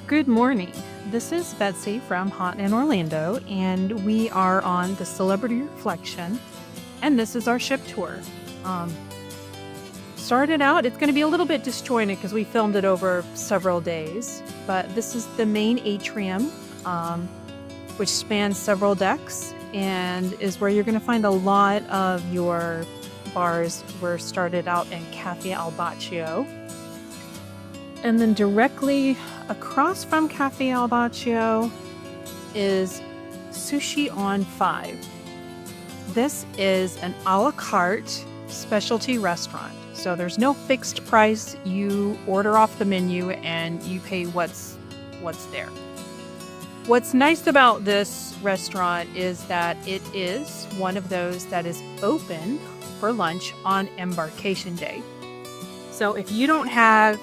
Good morning. This is Betsy from Hot in Orlando, and we are on the Celebrity Reflection, and this is our ship tour. Um, Started out, it's going to be a little bit disjointed because we filmed it over several days, but this is the main atrium, um, which spans several decks and is where you're going to find a lot of your bars. We're started out in Cafe Al Baccio. And then directly across from Cafe Al Baccio is Sushi on 5. This is an a la carte specialty restaurant. So there's no fixed price. You order off the menu and you pay what's there. What's nice about this restaurant is that it is one of those that is open for lunch on embarkation day. So if you don't have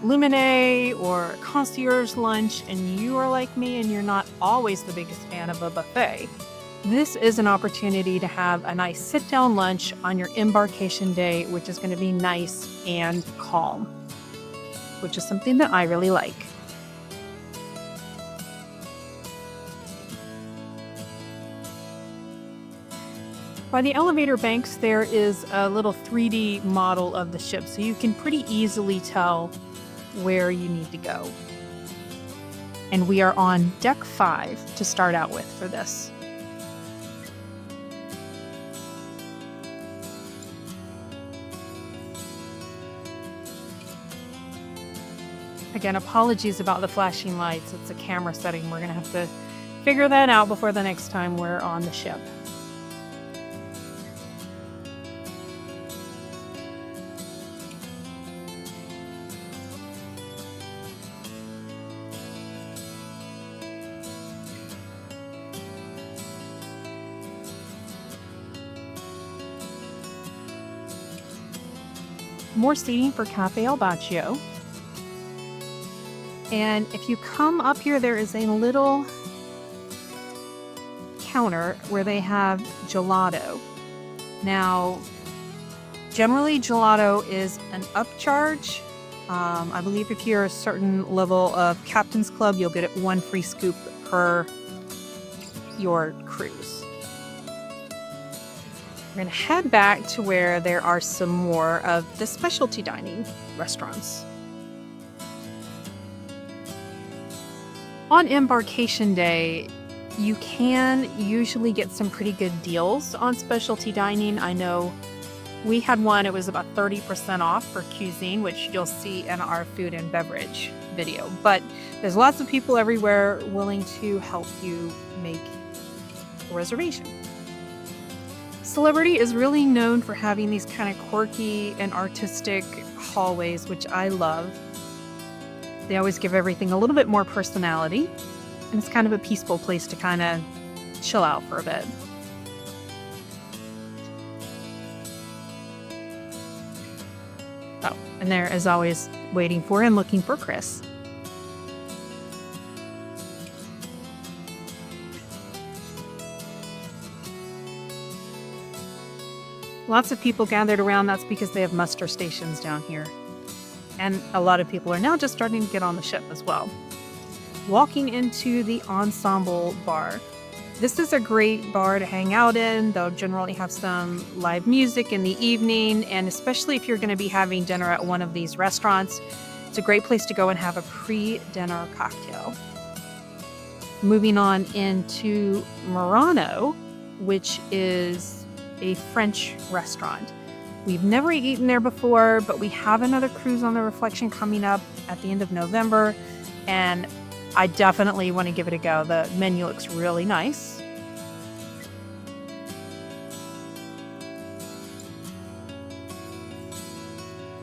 Lumine or concierge lunch and you are like me and you're not always the biggest fan of a buffet, this is an opportunity to have a nice sit-down lunch on your embarkation day, which is going to be nice and calm, which is something that I really like. By the elevator banks, there is a little 3D model of the ship, so you can pretty easily tell where you need to go. And we are on deck 5 to start out with for this. Again, apologies about the flashing lights. It's a camera setting. We're going to have to figure that out before the next time we're on the ship. More seating for Cafe Al Baccio. And if you come up here, there is a little counter where they have gelato. Now, generally gelato is an upcharge. I believe if you're a certain level of Captain's Club, you'll get 1 free scoop per your cruise. We're going to head back to where there are some more of the specialty dining restaurants. On embarkation day, you can usually get some pretty good deals on specialty dining. I know we had one, it was about 30% off for cuisine, which you'll see in our food and beverage video. But there's lots of people everywhere willing to help you make a reservation. Celebrity is really known for having these kind of quirky and artistic hallways, which I love. They always give everything a little bit more personality, and it's kind of a peaceful place to kind of chill out for a bit. Oh, and there, as always, waiting for and looking for Chris. Lots of people gathered around. That's because they have muster stations down here. And a lot of people are now just starting to get on the ship as well. Walking into the ensemble bar. This is a great bar to hang out in. They'll generally have some live music in the evening, and especially if you're going to be having dinner at one of these restaurants, it's a great place to go and have a pre-dinner cocktail. Moving on into Murano, which is a French restaurant. We've never eaten there before, but we have another cruise on the Reflection coming up at the end of November, and I definitely want to give it a go. The menu looks really nice.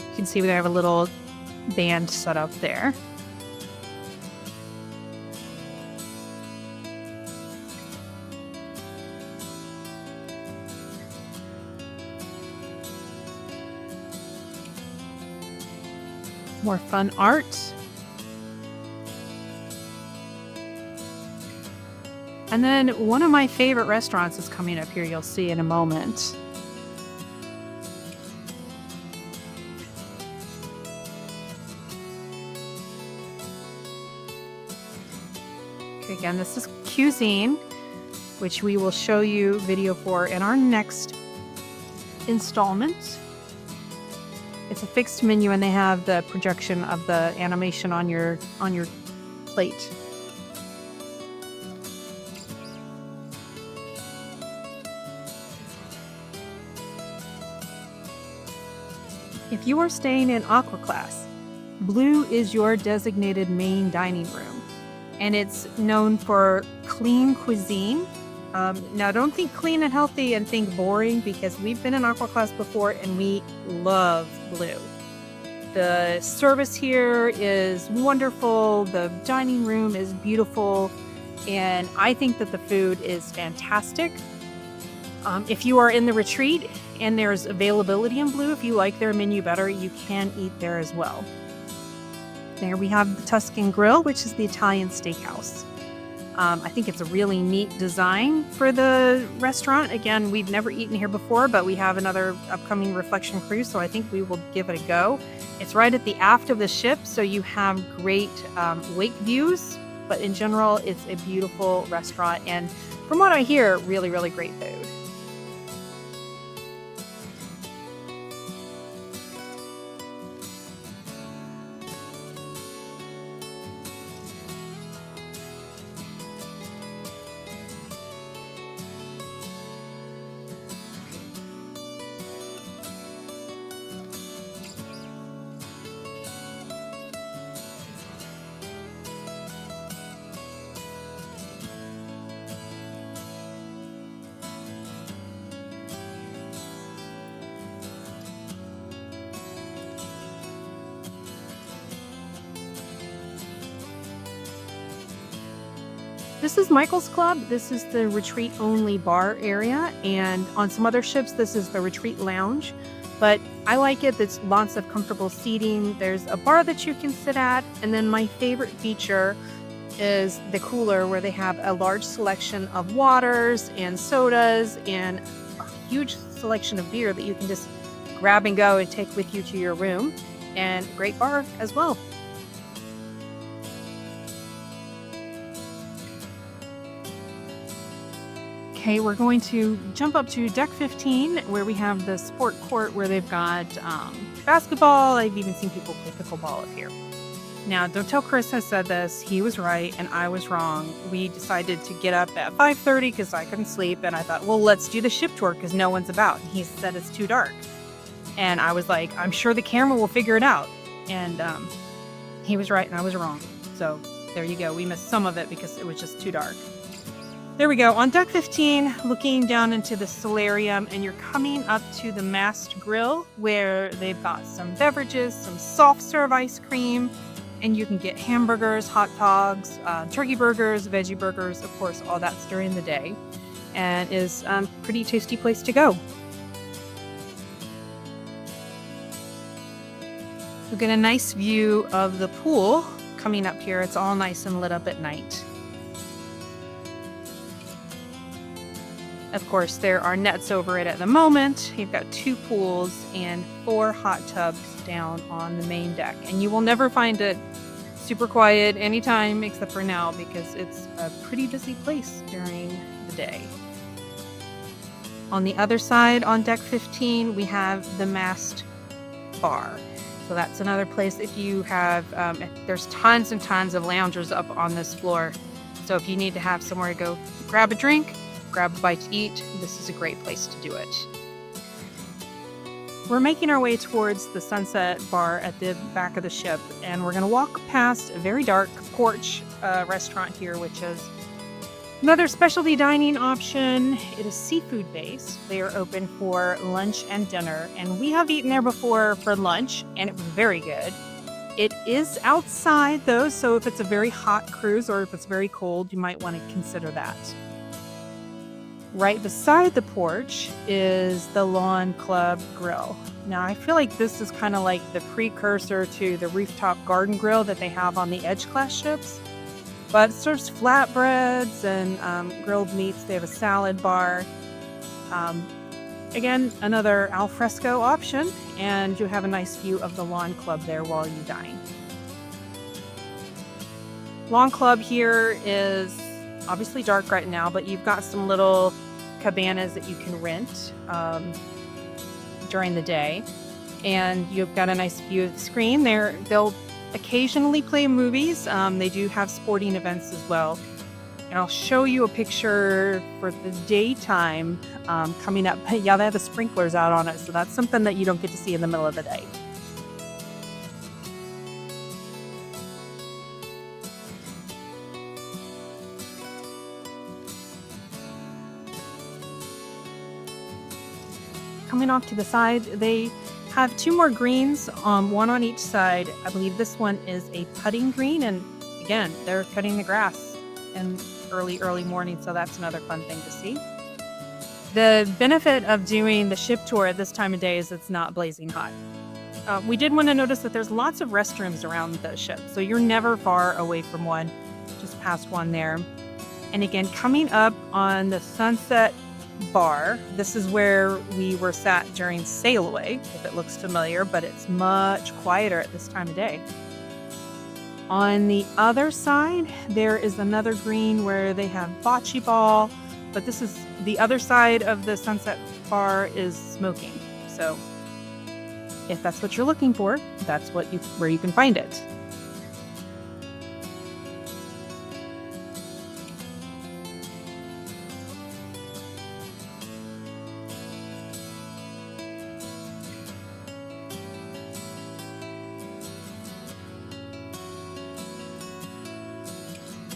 You can see we have a little band set up there. More fun art. And then one of my favorite restaurants is coming up here, you'll see in a moment. Again, this is cuisine, which we will show you video for in our next installment. It's a fixed menu and they have the projection of the animation on your plate. If you are staying in Aqua Class, blue is your designated main dining room, and it's known for clean cuisine. Now, don't think clean and healthy and think boring, because we've been in Aqua Class before and we love blue. The service here is wonderful. The dining room is beautiful, and I think that the food is fantastic. If you are in the retreat and there's availability in blue, if you like their menu better, you can eat there as well. There we have the Tuscan Grill, which is the Italian steakhouse. I think it's a really neat design for the restaurant. Again, we've never eaten here before, but we have another upcoming reflection cruise, so I think we will give it a go. It's right at the aft of the ship, so you have great wake views, but in general, it's a beautiful restaurant, and from what I hear, really, really great food. This is Michael's Club. This is the retreat-only bar area, and on some other ships, this is the retreat lounge. But I like it. There's lots of comfortable seating. There's a bar that you can sit at, and then my favorite feature is the cooler, where they have a large selection of waters and sodas and a huge selection of beer that you can just grab and go and take with you to your room, and a great bar as well. Okay, we're going to jump up to deck 15, where we have the sport court where they've got basketball. I've even seen people play pickleball up here. Now, don't tell Chris I said this. He was right and I was wrong. We decided to get up at 5:30 because I couldn't sleep, and I thought, well, let's do the ship tour because no one's about. And he said it's too dark. And I was like, I'm sure the camera will figure it out. And he was right and I was wrong. So there you go. We missed some of it because it was just too dark. There we go. On deck 15, looking down into the Solarium, and you're coming up to the Mast Grill, where they've got some beverages, some soft serve ice cream, and you can get hamburgers, hot dogs, turkey burgers, veggie burgers, of course, all that's during the day, and is a pretty tasty place to go. You'll get a nice view of the pool coming up here. It's all nice and lit up at night. Of course, there are nets over it at the moment. You've got 2 pools and 4 hot tubs down on the main deck. And you will never find it super quiet anytime except for now, because it's a pretty busy place during the day. On the other side, on deck 15, we have the Mast Bar. So that's another place if you have, there's tons and tons of loungers up on this floor. So if you need to have somewhere to go grab a drink, grab a bite to eat, this is a great place to do it. We're making our way towards the Sunset Bar at the back of the ship, and we're going to walk past a very dark porch restaurant here, which is another specialty dining option. It is seafood based. They are open for lunch and dinner, and we have eaten there before for lunch, and it was very good. It is outside though, so if it's a very hot cruise or if it's very cold, you might want to consider that. Right beside the porch is the Lawn Club Grill. Now, I feel like this is kind of like the precursor to the rooftop garden grill that they have on the Edge class ships. But it serves flatbreads and grilled meats. They have a salad bar. Again, another al fresco option, and you have a nice view of the Lawn Club there while you dine. Lawn Club here is obviously dark right now, but you've got some little cabanas that you can rent during the day. And you've got a nice view of the screen. They'll occasionally play movies. They do have sporting events as well. And I'll show you a picture for the daytime coming up. Yeah, they have the sprinklers out on it, so that's something that you don't get to see in the middle of the day. Coming off to the side, they have two more greens, one on each side. I believe this one is a putting green, and again, they're cutting the grass in early morning, so that's another fun thing to see. The benefit of doing the ship tour at this time of day is it's not blazing hot. We did want to notice that there's lots of restrooms around the ship, so you're never far away from one, just past one there. And again, coming up on the sunset bar, this is where we were sat during sail away, if it looks familiar, but it's much quieter at this time of day. On the other side, there is another green where they have bocce ball, but this is the other side of the sunset bar is smoking. So if that's what you're looking for, that's where you can find it.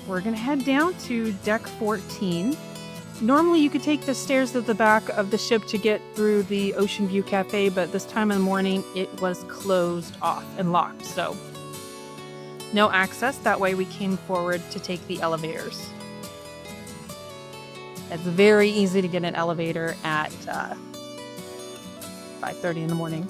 We're going to head down to deck 14. Normally you could take the stairs at the back of the ship to get through the Ocean View Cafe, but this time in the morning it was closed off and locked, so no access. That way we came forward to take the elevators. It's very easy to get an elevator at 5:30 in the morning.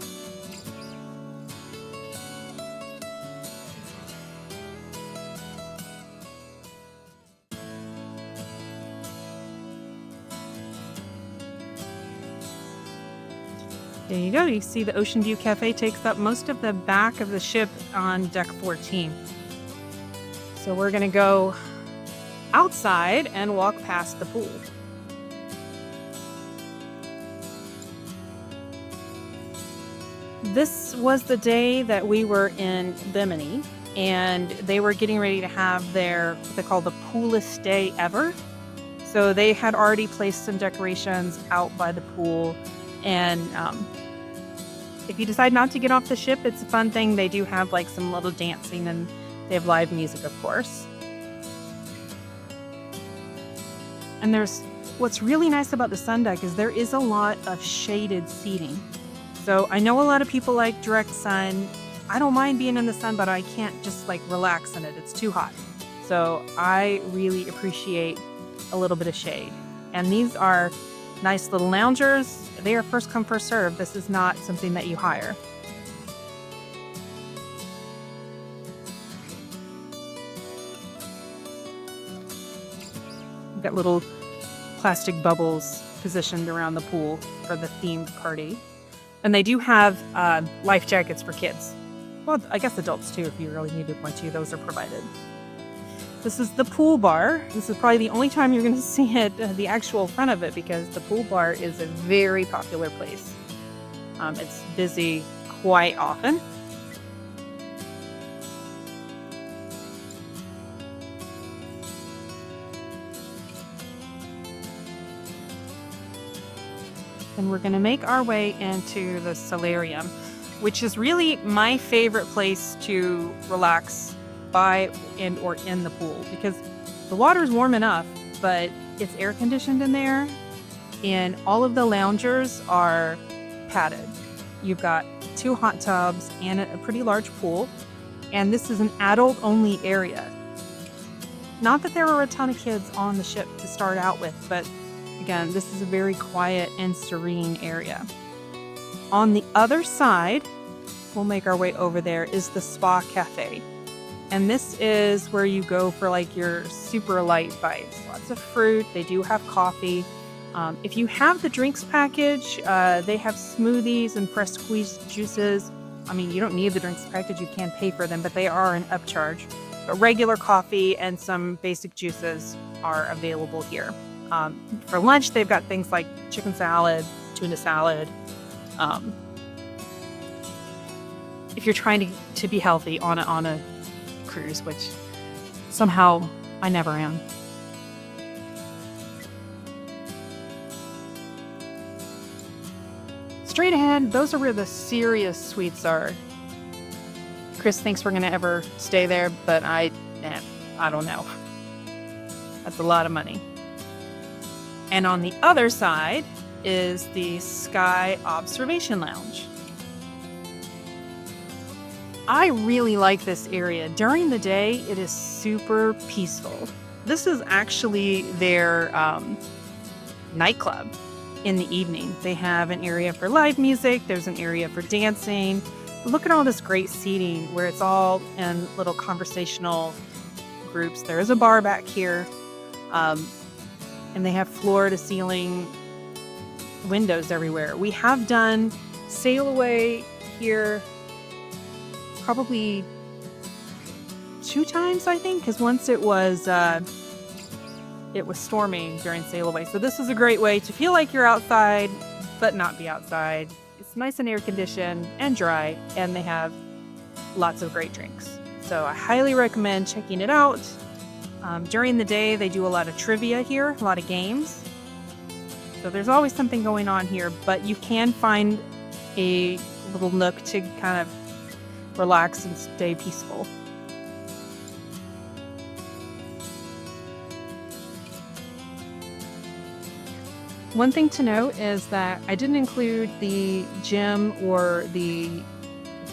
There you go. You see the Ocean View Cafe takes up most of the back of the ship on deck 14. So we're going to go outside and walk past the pool. This was the day that we were in Bimini, and they were getting ready to have their, what they call the poolest day ever. So they had already placed some decorations out by the pool. And if you decide not to get off the ship, it's a fun thing. They do have like some little dancing, and they have live music, of course. And what's really nice about the sun deck is there is a lot of shaded seating. So I know a lot of people like direct sun. I don't mind being in the sun, but I can't just like relax in it. It's too hot. So I really appreciate a little bit of shade. And these are nice little loungers. They are first come, first serve. This is not something that you hire. We've got little plastic bubbles positioned around the pool for the themed party. And they do have life jackets for kids. Well, I guess adults too, if you really needed one too. Those are provided. This is the pool bar. This is probably the only time you're going to see it, the actual front of it, because the pool bar is a very popular place. It's busy quite often. And we're going to make our way into the Solarium, which is really my favorite place to relax by and or in the pool, because the water is warm enough, but it's air conditioned in there, and all of the loungers are padded. You've got 2 hot tubs and a pretty large pool, and this is an adult only area. Not that there were a ton of kids on the ship to start out with, but again, this is a very quiet and serene area. On the other side, we'll make our way over there, is the Spa Cafe. And this is where you go for like your super light bites. Lots of fruit. They do have coffee. If you have the drinks package, they have smoothies and fresh squeezed juices. I mean, you don't need the drinks package. You can pay for them, but they are an upcharge. But regular coffee and some basic juices are available here. For lunch, they've got things like chicken salad, tuna salad. If you're trying to be healthy on a cruise, which somehow I never am. Straight ahead, those are where the serious suites are. Chris thinks we're gonna ever stay there, but I don't know. That's a lot of money. And on the other side is the Sky Observation Lounge. I really like this area. During the day, it is super peaceful. This is actually their nightclub. In the evening, they have an area for live music. There's an area for dancing. Look at all this great seating where it's all in little conversational groups. There is a bar back here, and they have floor to ceiling windows everywhere. We have done sail away here probably 2 times, I think, because once it was storming during sail away. So this is a great way to feel like you're outside, but not be outside. It's nice and air conditioned and dry, and they have lots of great drinks. So I highly recommend checking it out. During the day, they do a lot of trivia here, a lot of games. So there's always something going on here, but you can find a little nook to kind of relax and stay peaceful. One thing to note is that I didn't include the gym or the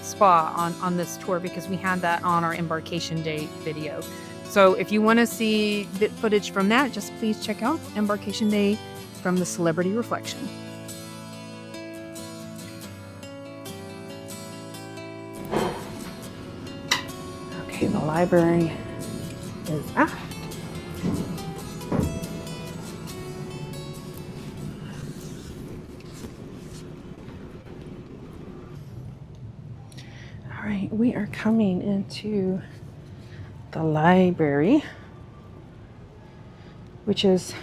spa on this tour because we had that on our embarkation day video. So if you want to see bit footage from that, just please check out Embarkation Day from the Celebrity Reflection. Okay, the library is aft. All right, we are coming into the library, which is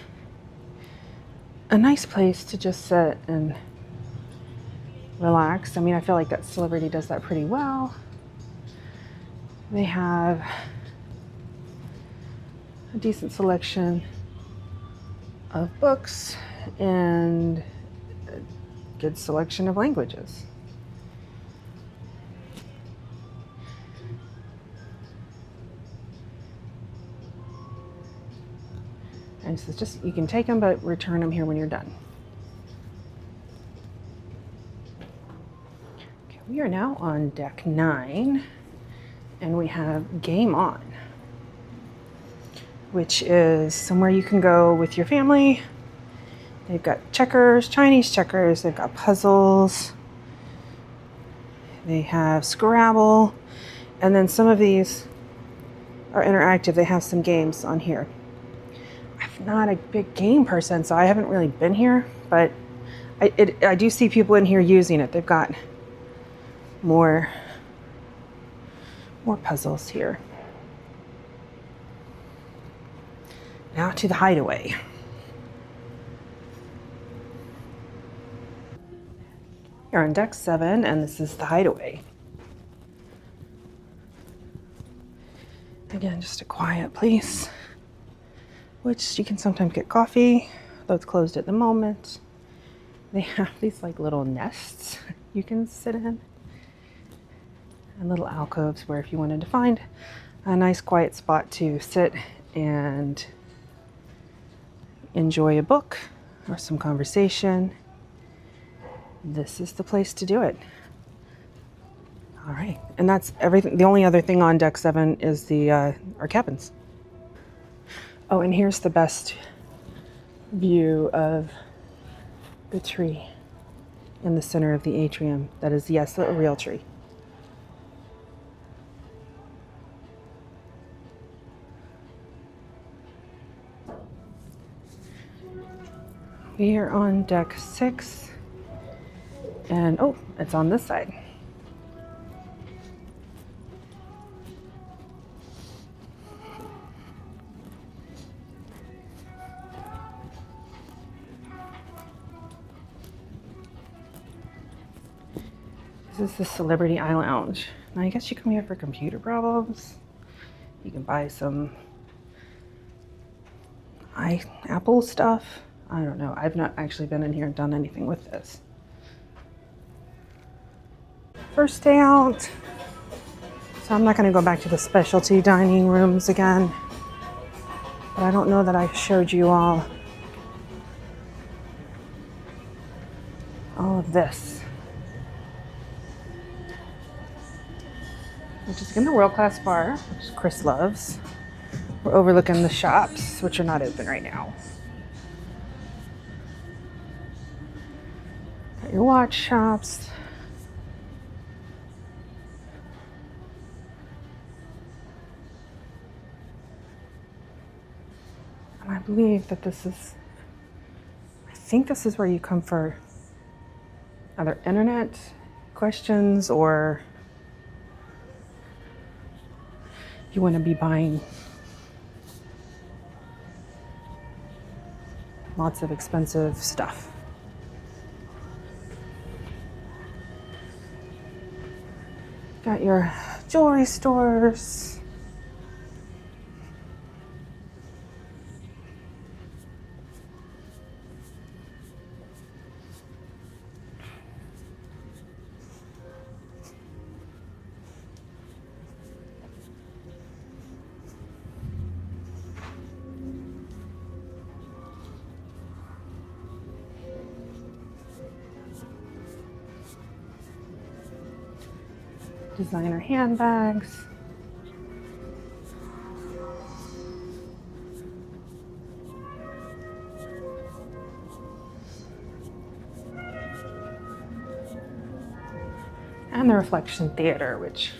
a nice place to just sit and relax. I mean, I feel like that Celebrity does that pretty well. They have a decent selection of books and a good selection of languages. And so it's just, you can take them, but return them here when you're done. Okay, we are now on deck 9, and we have Game On, which is somewhere you can go with your family. They've got checkers, Chinese checkers, they've got puzzles, they have Scrabble, and then some of these are interactive. They have some games on here. I'm not a big game person, so I haven't really been here, but I do see people in here using it. They've got more puzzles here. Now to the Hideaway. You're on deck 7, and this is the Hideaway. Again, just a quiet place, which you can sometimes get coffee, though it's closed at the moment. They have these like little nests you can sit in, and little alcoves where if you wanted to find a nice quiet spot to sit and enjoy a book or some conversation, this is the place to do it. All right, and that's everything. The only other thing on deck 7 is our cabins. Oh, and here's the best view of the tree in the center of the atrium. That is, yes, a real tree. We are on deck 6, and oh, it's on this side. This is the Celebrity Eye Lounge. Now I guess you come here for computer problems. You can buy some Apple stuff. I don't know. I've not actually been in here and done anything with this. First day out. So I'm not going to go back to the specialty dining rooms again. But I don't know that I showed you all of this. Which is in the world-class bar, which Chris loves. We're overlooking the shops, which are not open right now. Got your watch shops. And I believe that I think this is where you come for either internet questions or you want to be buying lots of expensive stuff. Got your jewelry stores. Designer handbags. And the Reflection Theater, which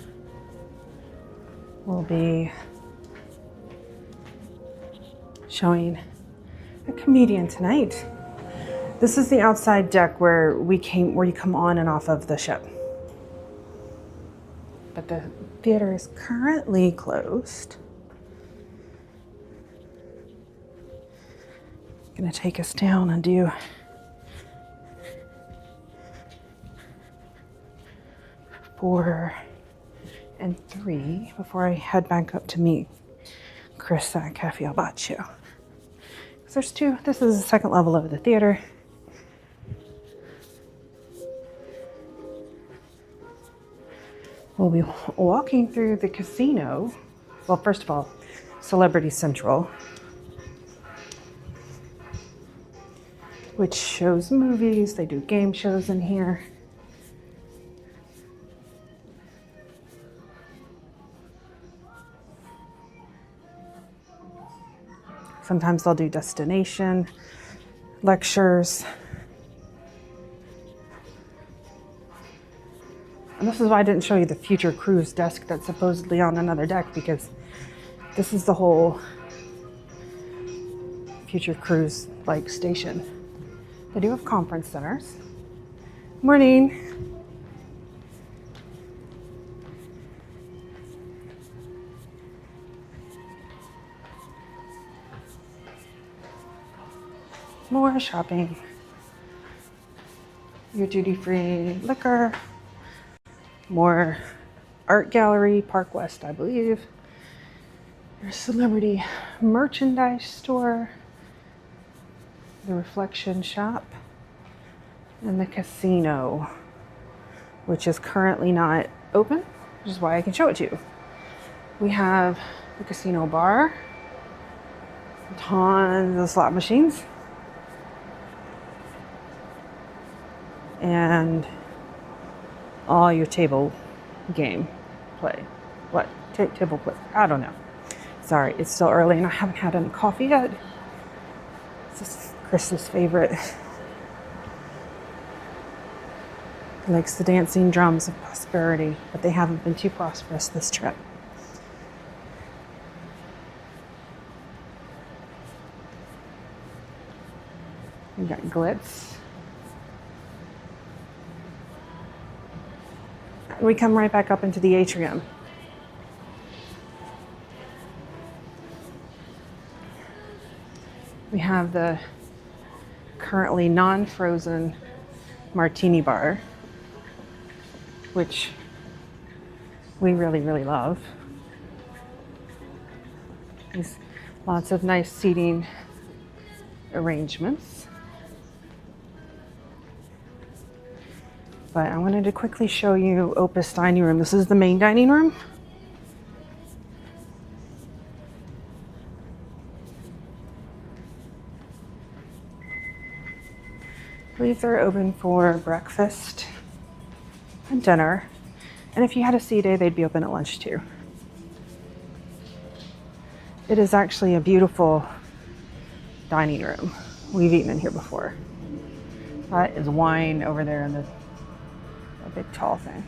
will be showing a comedian tonight. This is the outside deck where you come on and off of the ship. But the theater is currently closed. I'm gonna take us down and do four and three before I head back up to meet Chris at Cafe Al Baccio. So there's two. This is the second level of the theater. We'll be walking through the casino. Well, first of all, Celebrity Central, which shows movies. They do game shows in here. Sometimes they'll do destination lectures. And this is why I didn't show you the future cruise desk that's supposedly on another deck, because this is the whole future cruise like station. They do have conference centers. Morning. More shopping. Your duty-free liquor. More art gallery, Park West, I believe. Your celebrity merchandise store. The Reflection shop. And the casino, which is currently not open, which is why I can show it to you. We have the casino bar. Tons of slot machines. And all your table game play. What? Table play. I don't know. Sorry, it's still early and I haven't had any coffee yet. This is Chris's favorite. He likes the dancing drums of prosperity, but they haven't been too prosperous this trip. We got glitz. We come right back up into the atrium. We have the currently non-frozen Martini bar, which we really, really love. There's lots of nice seating arrangements. But I wanted to quickly show you Opus dining room. This is the main dining room. I believe they're open for breakfast and dinner. And if you had a sea day, they'd be open at lunch too. It is actually a beautiful dining room. We've eaten in here before. That is wine over there in the big tall thing.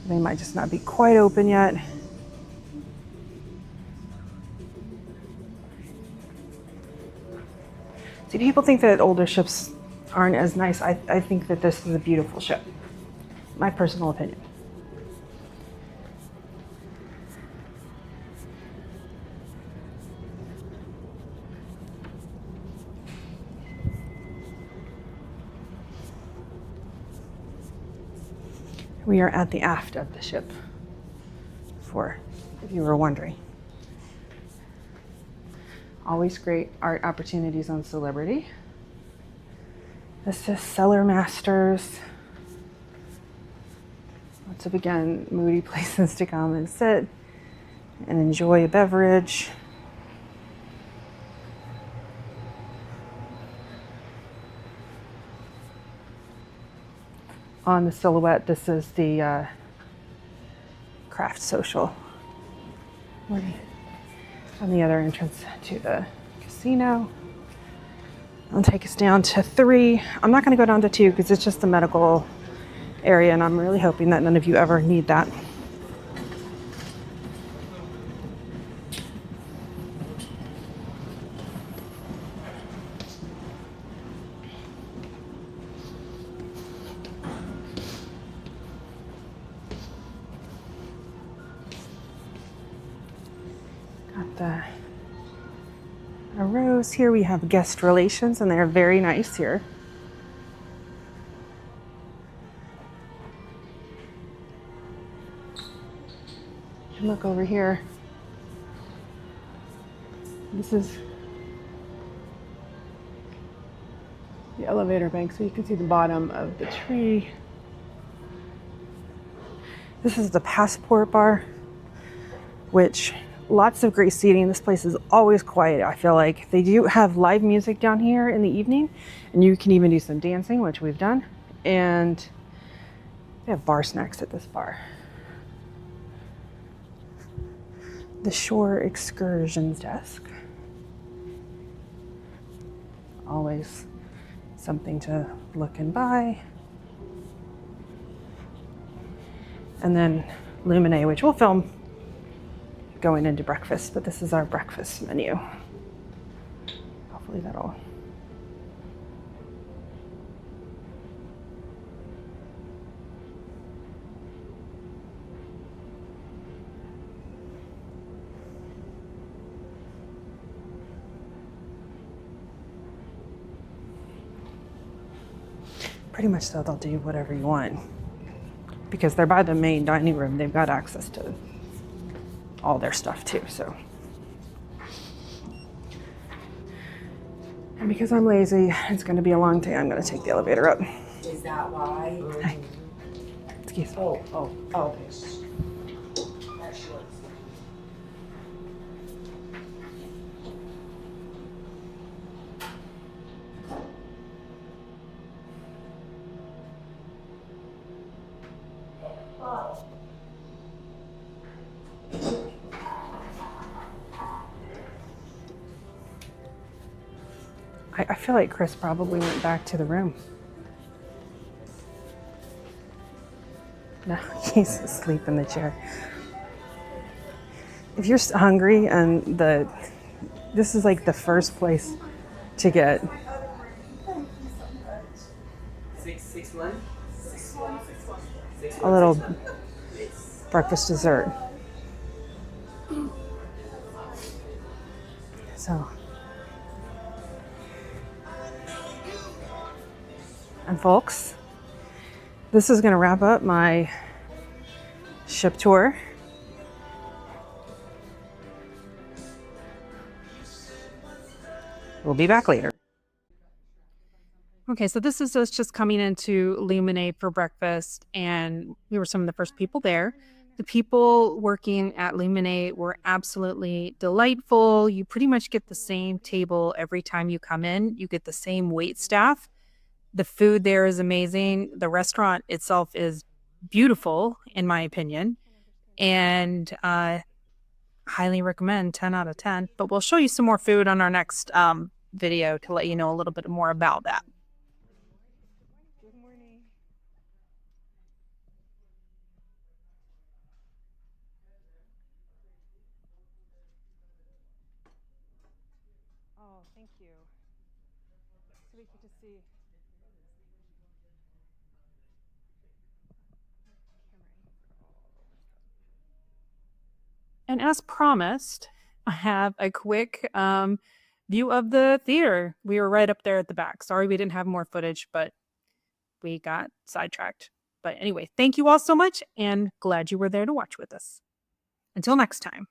They might just not be quite open yet. See, people think that older ships aren't as nice. I think that this is a beautiful ship. My personal opinion. We are at the aft of the ship, if you were wondering. Always great art opportunities on Celebrity. This is Cellar Masters. Lots of, again, moody places to come and sit and enjoy a beverage. On the Silhouette, this is the craft social. On the other entrance to the casino. It'll take us down to 3. I'm not going to go down to 2 because it's just the medical area, and I'm really hoping that none of you ever need that. A rose here. We have guest relations, and they're very nice here. And look over here. This is the elevator bank, so you can see the bottom of the tree. This is the Passport Bar, which lots of great seating. This place is always quiet, I feel like. They do have live music down here in the evening, and you can even do some dancing, which we've done. And they have bar snacks at this bar. The Shore Excursions desk. Always something to look and buy. And then Lumine, which we'll film going into breakfast, but this is our breakfast menu. Hopefully that'll pretty much, so they'll do whatever you want because they're by the main dining room. They've got access to all their stuff too, so. And because I'm lazy, it's going to be a long day. I'm going to take the elevator up. Is that why? Hi. Excuse me. Oh. I feel like Chris probably went back to the room. No, he's asleep in the chair. If you're hungry and this is like the first place to get 661? a little breakfast dessert. So, and folks, this is going to wrap up my ship tour. We'll be back later. Okay, so this is us just coming into Luminate for breakfast, and we were some of the first people there. The people working at Luminate were absolutely delightful. You pretty much get the same table every time you come in. You get the same wait staff. The food there is amazing. The restaurant itself is beautiful, in my opinion, and highly recommend 10 out of 10. But we'll show you some more food on our next video to let you know a little bit more about that. Good morning. Oh, thank you. So we get to see. And as promised, I have a quick view of the theater. We were right up there at the back. Sorry we didn't have more footage, but we got sidetracked. But anyway, thank you all so much and glad you were there to watch with us. Until next time.